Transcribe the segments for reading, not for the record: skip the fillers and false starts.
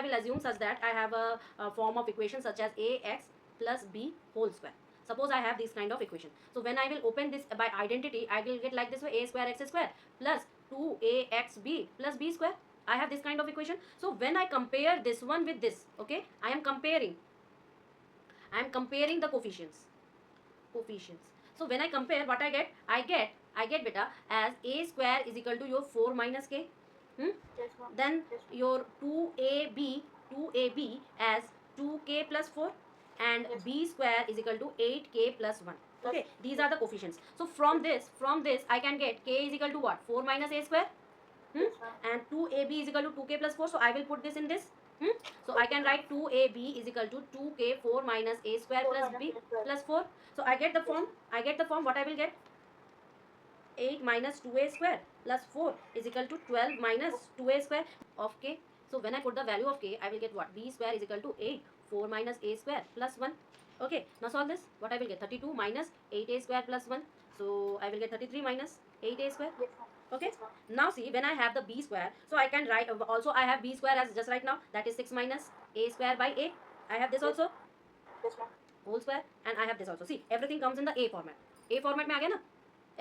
will assume such that I have a form of equation such as ax plus b whole square. Suppose I have this kind of equation. So when I will open this by identity, I will get like this way: a square x square plus 2axb plus b square. I have this kind of equation. So when I compare this one with this, okay, I am comparing the coefficients. So when I compare, what I get? I get beta as a square is equal to your 4 minus k. Yes, ma'am. Then Yes. your 2ab as 2k plus 4, and Yes. b square is equal to 8k plus 1. Okay, Plus- these are the coefficients. So from this I can get k is equal to what? 4 minus a square. Yes, ma'am. And 2ab is equal to 2k plus 4. So I will put this in this. So I can write 2ab is equal to 2k 4 minus a square 4 plus minus b a square. plus 4. So I get the form. What I will get? 8 minus 2a square plus 4 is equal to 12 minus 2a square of k. So when I put the value of k, I will get what? B square is equal to 8 4 minus a square plus 1. Okay, now solve this. What I will get? 32 minus 8a square plus 1. So I will get 33 minus 8a square. Yes, ma'am. Okay, Yes, ma'am. now see, when I have the b square, so I can write also I have b square as just right now, that is 6 minus a square by a. I have this also Yes, ma'am. whole square, and I have this also. See, everything comes in the a format. A format में आ गया ना?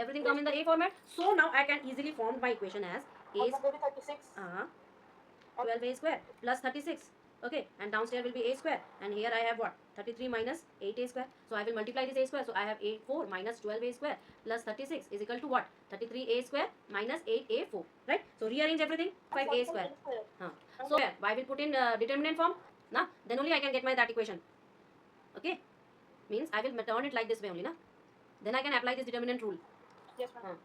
Everything come in the a format. So now I can easily form my equation as a Also, there is 36. 12a square plus 36. Okay, and downstairs will be a square, and here I have what? 33 minus 8a square. So I will multiply this a square. So I have 4 minus 12a square plus 36 is equal to what? 33a square minus 8a4. Right? So rearrange everything. 5a square. So I will put in determinant form. Now then only I can get my that equation. Okay, means I will turn it like this way only, na? Then I can apply this determinant rule. Yes, ma'am.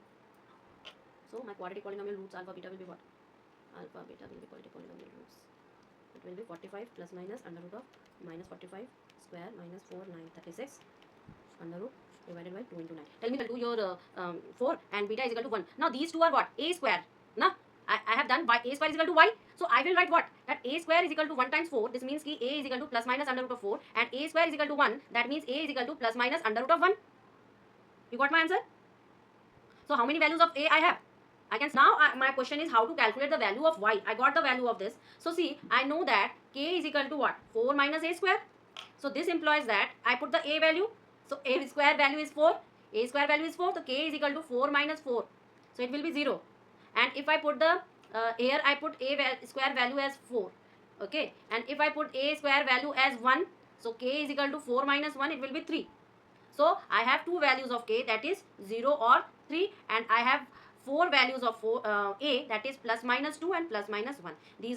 So my quadratic polynomial roots alpha beta will be what? Alpha beta will be quadratic polynomial roots. It will be 45 plus minus under root of minus 45 square minus 4 9 36 under root divided by 2 into 9. Tell me, do your 4 and beta is equal to 1. Now these two are what? A square. Now I have done y, a square is equal to y. So I will write what? That a square is equal to 1 times 4. This means ki a is equal to plus minus under root of 4, and a square is equal to 1. That means a is equal to plus minus under root of 1. You got my answer? So how many values of a I have? I can now my question is how to calculate the value of y. I got the value of this. So see, I know that k is equal to what? 4 minus a square. So this implies that I put the a value. So a square value is 4. A square value is 4. So k is equal to 4 minus 4. So it will be 0. And if I put the here I put a square value as 4. Okay. And if I put a square value as 1, so k is equal to 4 minus 1, it will be 3. So I have two values of k, that is 0 or 3, and I have four values of a, that is plus minus 2 and plus minus 1. These are